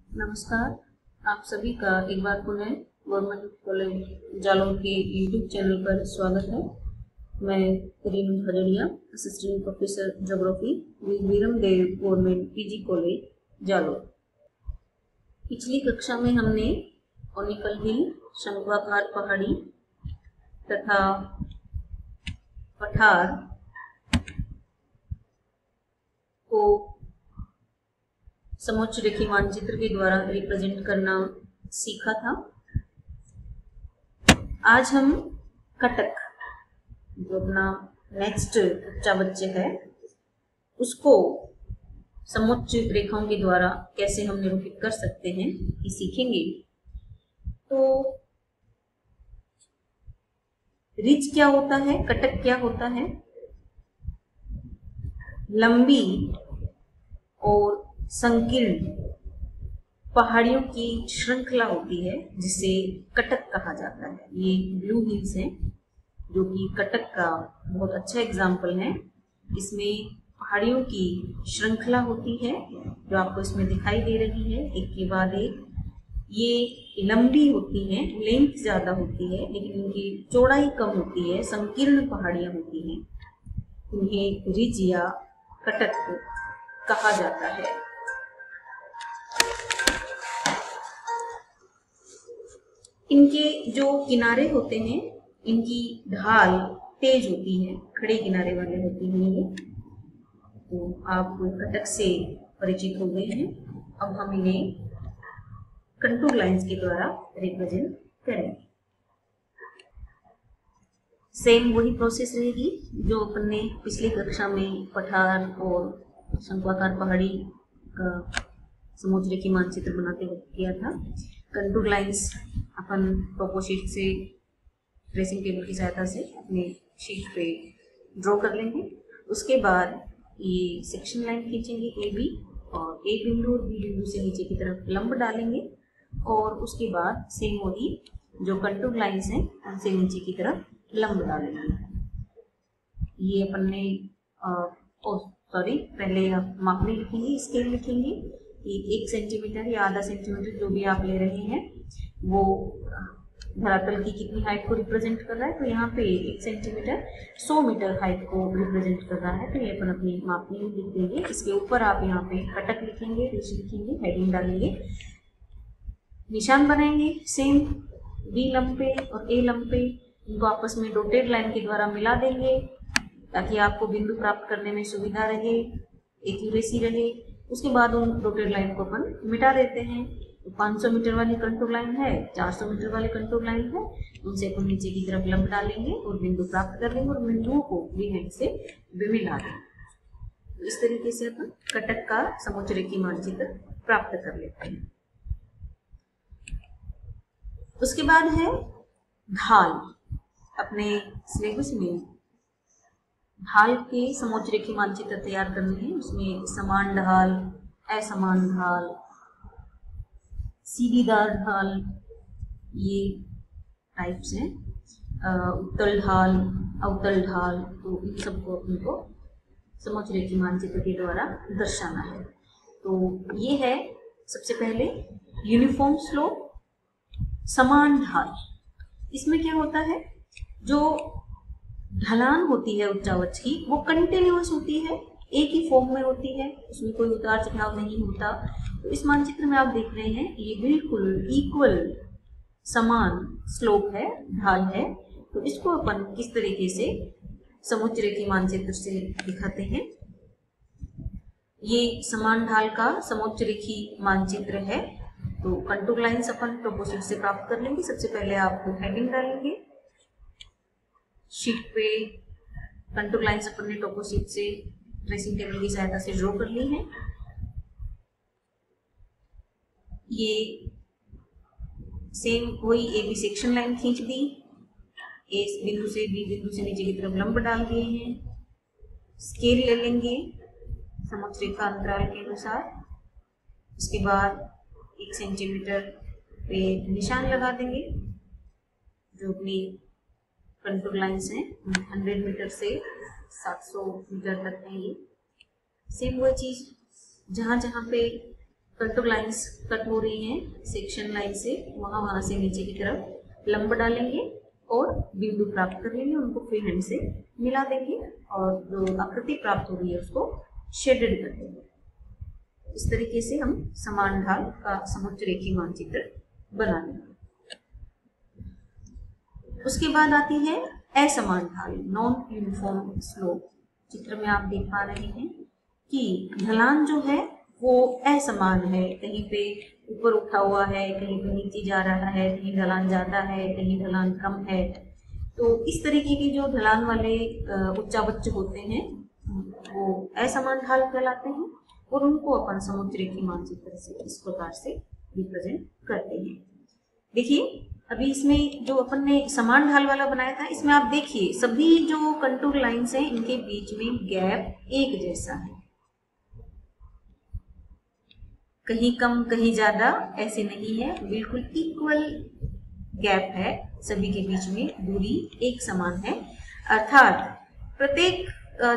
नमस्कार। आप सभी का एक बार पुनः गवर्नमेंट कॉलेज जालौर के यूट्यूब चैनल पर स्वागत है। मैं Rinu Khajadiya, assistant professor geography, Viramdev government PG college Jalore. पिछली कक्षा में हमने ओनिकल हिल, शंक्वाकार पहाड़ी तथा पठार को समोच्च रेखीय मानचित्र के द्वारा रिप्रेजेंट करना सीखा था। आज हम कटक, जो अपना नेक्स्ट बच्चा बच्चे है, उसको समोच्च रेखाओं के द्वारा कैसे हम निरूपित कर सकते हैं ये सीखेंगे। तो रिज क्या होता है, कटक क्या होता है? लंबी और संकीर्ण पहाड़ियों की श्रृंखला होती है जिसे कटक कहा जाता है। ये ब्लू हिल्स हैं जो कि कटक का बहुत अच्छा एग्जाम्पल है। इसमें पहाड़ियों की श्रृंखला होती है जो आपको इसमें दिखाई दे रही है, एक के बाद एक। ये लंबी होती हैं, लेंथ ज्यादा होती है लेकिन इनकी चौड़ाई कम होती है, संकीर्ण पहाड़ियां होती हैं। इन्हें रिज या कटक कहा जाता है। इनके जो किनारे होते हैं, इनकी ढाल तेज होती है, खड़े किनारे वाले होते हैं ये। तो आप कटक से परिचित हो गए हैं। अब हम इन्हें कंटूर लाइंस के द्वारा रिप्रेजेंट करेंगे। सेम वही प्रोसेस रहेगी जो अपन ने पिछली कक्षा में पठार और शंक्वाकार पहाड़ी का समोच्च रेखीय मानचित्र बनाते वक्त किया था। कंटूर लाइंस अपन टोपो शीट से ट्रेसिंग टेबल की सहायता से अपने शीट पे ड्रॉ कर लेंगे। उसके बाद ये सेक्शन लाइन खींचेंगे ए बी, और ए बिंदु और बी बिंदु से नीचे की तरफ लंब डालेंगे, और उसके बाद सेम वही जो कंटूर लाइंस हैं उनसे नीचे की तरफ लंब डालेंगे। ये अपन ने पहले आप मापने लिखेंगे, स्केल लिखेंगे। ये 1 सेंटीमीटर या आधा सेंटीमीटर जो भी आप ले रहे हैं वो धरातल की कितनी हाइट को रिप्रेजेंट कर रहा है। तो यहाँ पे 1 सेंटीमीटर 100 मीटर हाइट को रिप्रेजेंट कर रहा है। तो ये अपन अपनी मापनी में लिख देंगे। इसके ऊपर आप यहाँ पे कटक लिखेंगे, रिज लिखेंगे, हेडिंग डालेंगे, निशान बनाएंगे। सेम बी लंबे और ए लंबे, इनको आपस में डॉटेड लाइन के द्वारा मिला देंगे ताकि आपको बिंदु प्राप्त करने में सुविधा रहे, एक्यूरेसी रहे। उसके बाद उन डॉटेड लाइन को अपन मिटा देते हैं। तो 500 मीटर वाली कंटूर लाइन है, 400 मीटर वाली कंटूर लाइन है, उनसे अपन नीचे की तरफ लंब डालेंगे और बिंदु प्राप्त कर लेंगे और बिंदुओं को फ्री हैंड से मिला देंगे। तो इस तरीके से अपन कटक का समोच्च रेखीय मानचित्र प्राप्त कर लेते हैं। उसके बाद है ढाल। अपने सिलेबस में ढाल के समोच्च रेखीय मानचित्र तैयार करने हैं। उसमें समान ढाल, असमान ढाल, सीधीदार ढाल, ये टाइप्स हैं। उत्तल ढाल, अवतल ढाल, तो इन सबको अपने को समोच्च रेखीय मानचित्र के द्वारा दर्शाना है। तो ये है सबसे पहले यूनिफॉर्म स्लोप, समान ढाल। इसमें क्या होता है, जो ढलान होती है उच्चावच की वो कंटिन्यूअस होती है, एक ही फॉर्म में होती है, उसमें कोई उतार चढ़ाव नहीं होता। तो इस मानचित्र में आप देख रहे हैं ये बिल्कुल इक्वल समान स्लोप है, ढाल है। तो इसको अपन किस तरीके से समोच्च रेखीय मानचित्र से दिखाते हैं। ये समान ढाल का समोच्च रेखीय मानचित्र है। तो कंटूर लाइंस अपन टोपो शीट से प्राप्त कर लेंगे। सबसे पहले आप हेडिंग डालेंगे शीट पे। कंटूर लाइंस अपन ने टोपो शीट से ट्रेसिंग टेबल की सहायता से ड्रॉ कर ली है। ये सेम वही ए बी सेक्शन लाइन खींच दी, ए बिंदु से बी बिंदु से नीचे की तरफ लंब डाल दिए हैं। स्केल ले लेंगे समोच्च रेखा अंतराल के अनुसार। उसके बाद 1 सेंटीमीटर पे निशान लगा देंगे। जो अपनी कंटूर लाइंस हैं 100 मीटर से 700 मीटर तक है। ये सेम वही चीज जहां जहां पे कंटूर लाइंस कट हो रही हैं सेक्शन लाइन से, वहां से नीचे की तरफ लंब डालेंगे और बिंदु प्राप्त कर लेंगे, उनको फ्री हैंड से मिला देंगे और जो आकृति प्राप्त हो रही है उसको शेडेड कर देंगे। इस तरीके से हम समान ढाल का समुच्चरेखीय मानचित्र बना लेंगे। उसके बाद आती है असमान ढाल, नॉन यूनिफॉर्म स्लोप। चित्र में आप देख पा रहे हैं कि ढलान जो है वो असमान है, कहीं पे ऊपर उठा हुआ है, कहीं पे नीचे जा रहा है, कहीं ढलान ज्यादा है, कहीं ढलान कम है। तो इस तरीके के जो ढलान वाले उच्चावच होते हैं वो असमान ढाल कहलाते हैं और उनको अपन समुच्चरेखीय मानचित्र से इस प्रकार से रिप्रेजेंट करते हैं। देखिए अभी इसमें जो अपन ने समान ढाल वाला बनाया था, इसमें आप देखिए सभी जो कंटूर लाइंस हैं इनके बीच में गैप एक जैसा है, कहीं कम कहीं ज्यादा ऐसे नहीं है, बिल्कुल इक्वल गैप है, सभी के बीच में दूरी एक समान है। अर्थात प्रत्येक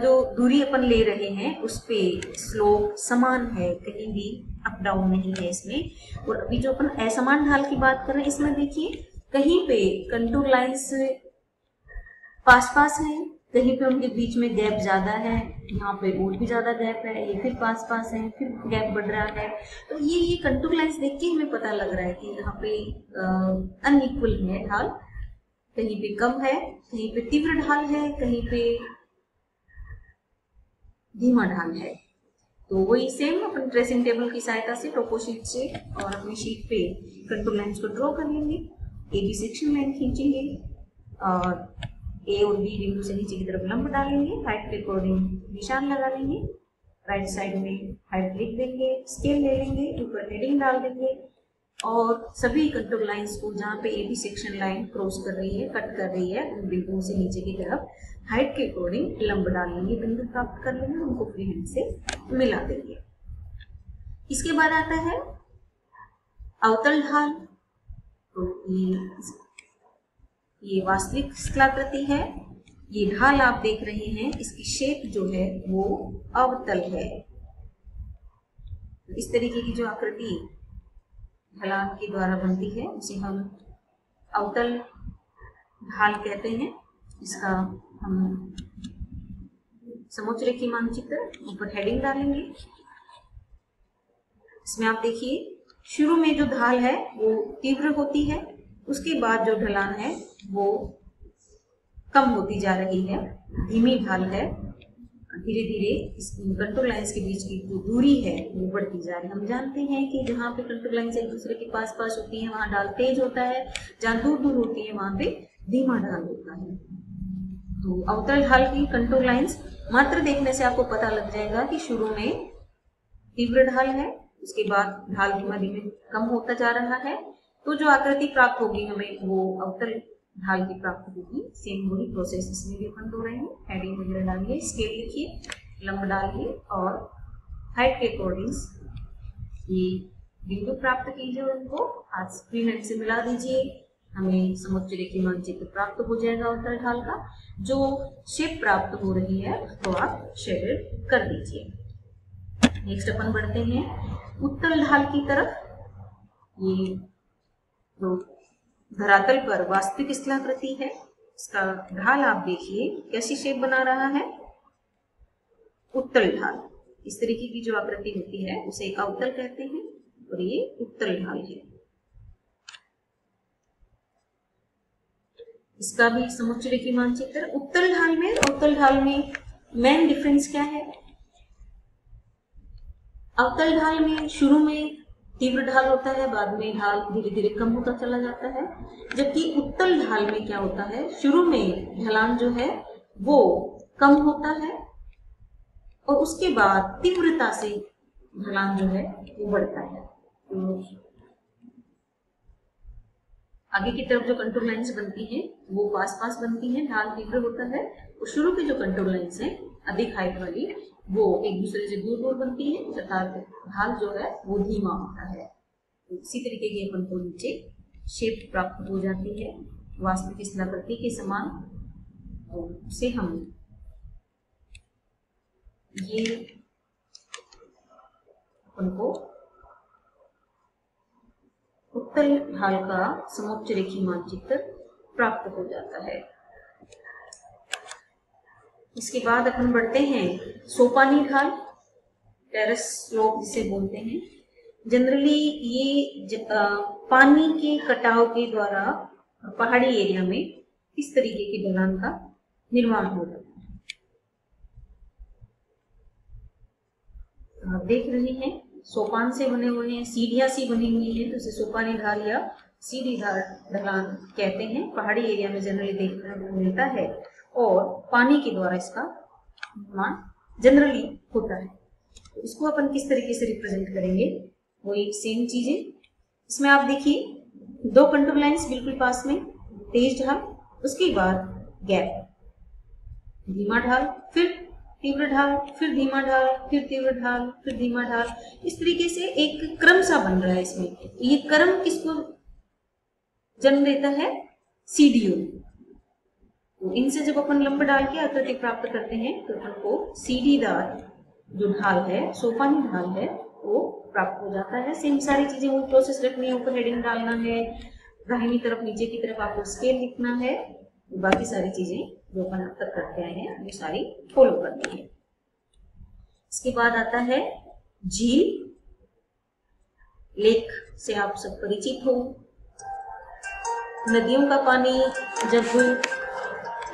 जो दूरी अपन ले रहे हैं उस पे स्लोप समान है, कहीं भी अप डाउन नहीं है इसमें। और अभी जो अपन असमान ढाल की बात कर रहे हैं इसमें देखिए कहीं पे कंटूर लाइंस पास पास हैं, कहीं पे उनके बीच में गैप ज्यादा है, यहाँ पे और भी ज्यादा गैप है, ये फिर पास पास है, फिर गैप बढ़ रहा है। तो ये कंटूर लाइंस देख के हमें पता लग रहा है कि यहाँ पे अनइक्वल है ढाल, कहीं पे कम है, कहीं पे तीव्र ढाल है, कहीं पे धीमा ढाल है। तो वही सेम अपन ट्रेसिंग टेबल की सहायता से टोपोशीट से और अपनी शीट पे कंटूर लाइंस को ड्रॉ कर लेंगे, ए बी सेक्शन लाइन खींचेंगे और ए और बी बिंदु से नीचे की तरफ लंब डालेंगे, हाइट के अकॉर्डिंग निशान लगा लेंगे, राइट साइड में हाइट लिख देंगे, स्केल ले लेंगे, ऊपर हेडिंग डाल देंगे और सभी कंटूर लाइंस को जहाँ पे A B section line cross कर रही है, कट कर रही है, उन बिंदुओं से नीचे की तरफ हाइट के अकॉर्डिंग लंब डाल लेंगे, बिंदु प्राप्त कर लेंगे, उनको फ्री हैंड से मिला देंगे। इसके बाद आता है अवतल ढाल। तो ये वास्तविक स्थलाकृति है, ये ढाल आप देख रहे हैं, इसकी शेप जो है वो अवतल है। इस तरीके की जो आकृति ढलान के द्वारा बनती है उसे हम अवतल ढाल कहते हैं। इसका हम समुच्चरेखीय मानचित्र ऊपर हेडिंग डालेंगे। इसमें आप देखिए शुरू में जो ढाल है वो तीव्र होती है, उसके बाद जो ढलान है वो कम होती जा रही है, धीमी ढाल है, धीरे धीरे इस कंटूर लाइंस के बीच की जो दूरी है वो बढ़ती जा रही है। हम जानते हैं कि जहाँ पे कंटूर लाइंस एक दूसरे के पास पास होती है वहां ढाल तेज होता है, जहाँ दूर दूर होती है वहां पे धीमा ढाल होता है। तो अवतल ढाल की कंटूर लाइंस मात्र देखने से आपको पता लग जाएगा कि शुरू में तीव्र ढाल है, उसके बाद ढाल धीमे धीमे कम होता जा रहा है, तो जो आकृति प्राप्त होगी हमें वो अवतल ढाल की प्राप्त होगी। सेम वही प्रोसेस इसमें भी अपन हो रहे हैं, हेडिंग वगैरह डालिए, स्केल लिखिए, लंब डालिए और हाइट के अकॉर्डिंग ये बिंदु प्राप्त कीजिए, उनको हाथ फ्री हैंड से मिला दीजिए, हमें समुच्चरेखीय मानचित्र प्राप्त हो जाएगा अवतल ढाल का। जो शेप प्राप्त हो रही है तो आप शेडेड कर दीजिए। नेक्स्ट अपन बढ़ते हैं उत्तल ढाल की तरफ। ये तो धरातल पर वास्तविक स्थलाकृति है, इसका ढाल आप देखिए कैसी शेप बना रहा है, उत्तल ढाल। इस तरीके की जो आकृति होती है उसे अवतल कहते हैं और ये उत्तल ढाल है। इसका भी समुच्चरेखीय मानचित्र। उत्तल ढाल में और अवतल ढाल में मेन डिफरेंस क्या है? अवतल ढाल में शुरू में तीव्र ढाल होता है, बाद में ढाल धीरे धीरे कम होता चला जाता है, जबकि उत्तल ढाल में क्या होता है, शुरू में ढलान जो है वो कम होता है और उसके बाद तीव्रता से ढलान जो है वो बढ़ता है। तो आगे की तरफ जो कंटूर लाइंस बनती हैं वो पास पास बनती हैं, ढाल तीव्र होता है, और शुरू की जो कंटूर लाइंस हैं अधिक हाइट वाली वो एक दूसरे से दूर दूर बनती है, तथा ढाल जो है वो धीमा होता है। इसी तरीके की अपन को नीचे शेप प्राप्त हो जाती है वास्तविक स्थलाकृति के समान। तो उसे हम ये अपन को उत्तल ढाल का समोच्च रेखीय मानचित्र प्राप्त हो जाता है। इसके बाद अपन बढ़ते हैं सोपानी ढाल, टेरेस स्लोप जिसे बोलते हैं। जनरली ये पानी के कटाव के द्वारा पहाड़ी एरिया में इस तरीके के ढलान का निर्माण हो जाता है। आप देख रहे हैं सोपान से बने हुए हैं, सीढ़ियां सी बनी हुई है, तो इसे सोपानी ढाल या सीढ़ी ढलान कहते हैं। पहाड़ी एरिया में जनरली देखने को मिलता है और पानी के द्वारा इसका निर्माण जनरली होता है। तो इसको अपन किस तरीके से रिप्रेजेंट करेंगे, वही सेम चीजें। इसमें आप देखिए 2 कंटूर लाइंस बिल्कुल पास में, तेज ढाल, उसके बाद गैप, धीमा ढाल, फिर तीव्र ढाल, फिर धीमा ढाल, फिर तीव्र ढाल, फिर धीमा ढाल। इस तरीके से एक क्रम सा बन रहा है इसमें। ये क्रम किसको जन्म देता है, सीढ़ियों। तो इनसे जब अपन लंब डाल के आकृति प्राप्त करते हैं तो अपन को सीढ़ीदार जो ढाल है, सोपानी ढाल है, वो प्राप्त हो जाता है। सेम सारी चीजें वो प्रोसेस रखनी है, ऊपर हेडिंग डालना है, दाहिनी तरफ नीचे की तरफ आपको स्केल लिखना है, बाकी सारी चीजें जो अपन अब तक करते आए हैं वो सारी फॉलो करनी है। इसके बाद आता है झील। लेक से आप सब परिचित हो। नदियों का पानी जब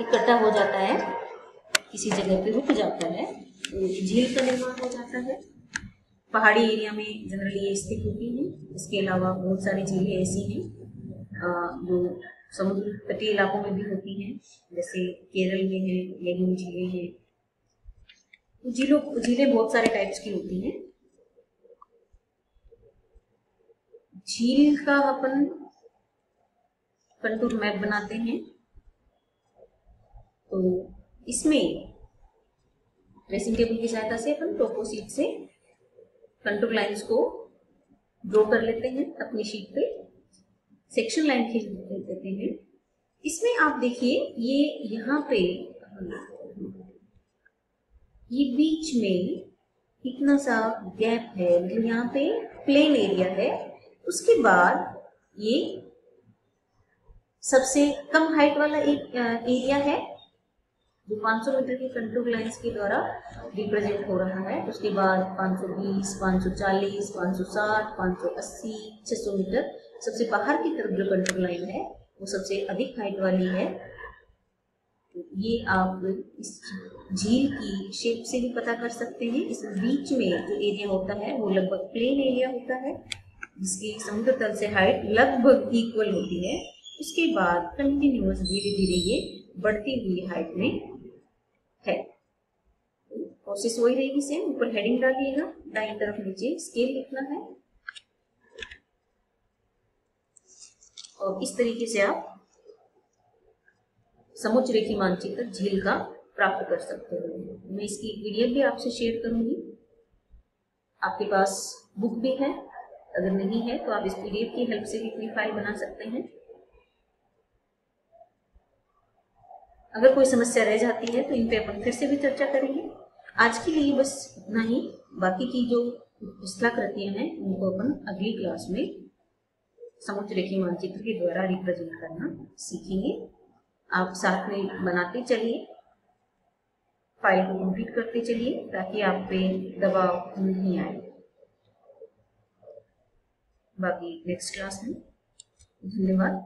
इकट्ठा हो जाता है, किसी जगह पे रुक जाता है, तो झील का निर्माण हो जाता है। पहाड़ी एरिया में जनरली ये स्थित होती है। इसके अलावा बहुत सारी झीलें ऐसी हैं जो समुद्र तटीय इलाकों में भी होती हैं, जैसे केरल में है, लेगून झीलें हैं। झीलें बहुत सारे टाइप्स की होती हैं। झील का अपन कंटूर मैप बनाते हैं, तो इसमें ट्रेसिंग टेबल की सहायता से अपन टोपो शीट से कंटूर लाइंस को ड्रॉ कर लेते हैं। अपनी शीट पे सेक्शन लाइन खींच देते हैं। इसमें आप देखिए ये यहाँ पे ये बीच में इतना सा गैप है, मतलब यहाँ पे प्लेन एरिया है। उसके बाद ये सबसे कम हाइट वाला एक एरिया है जो 500 मीटर के कंटूर लाइंस के द्वारा रिप्रेजेंट हो रहा है। उसके बाद 520, 540, 560, 580, 600 मीटर। सबसे बाहर की तरफ जो कंटूर लाइन है वो सबसे अधिक हाइट वाली है। ये आप इस झील की शेप से भी पता कर सकते हैं। इस बीच में जो एरिया होता है वो लगभग प्लेन एरिया होता है, जिसकी समुद्र तल से हाइट लगभग इक्वल होती है। उसके बाद कंटिन्यूअस धीरे धीरे ये बढ़ती हुई हाइट में है। प्रोसेस वही रहेगी सेम। ऊपर हेडिंग डालिएगा, दाईं तरफ नीचे स्केल लिखना है, और इस तरीके से आप समुच्च रेखीय मानचित्र झील का प्राप्त कर सकते हो। मैं इसकी पीडीएफ भी आपसे शेयर करूंगी। आपके पास बुक भी है, अगर नहीं है तो आप इस पीडीएफ की हेल्प से भी अपनी फाइल बना सकते हैं। अगर कोई समस्या रह जाती है तो इन पे अपन फिर से भी चर्चा करेंगे। आज के लिए बस इतना ही। बाकी की जो स्थलाकृतियां हैं उनको अपन अगली क्लास में समुच्च रेखीय मानचित्र के द्वारा रिप्रेजेंट करना सीखेंगे। आप साथ में बनाते चलिए, फाइल को कंप्लीट करते चलिए, ताकि आप पे दबाव नहीं आए। बाकी नेक्स्ट क्लास में। धन्यवाद।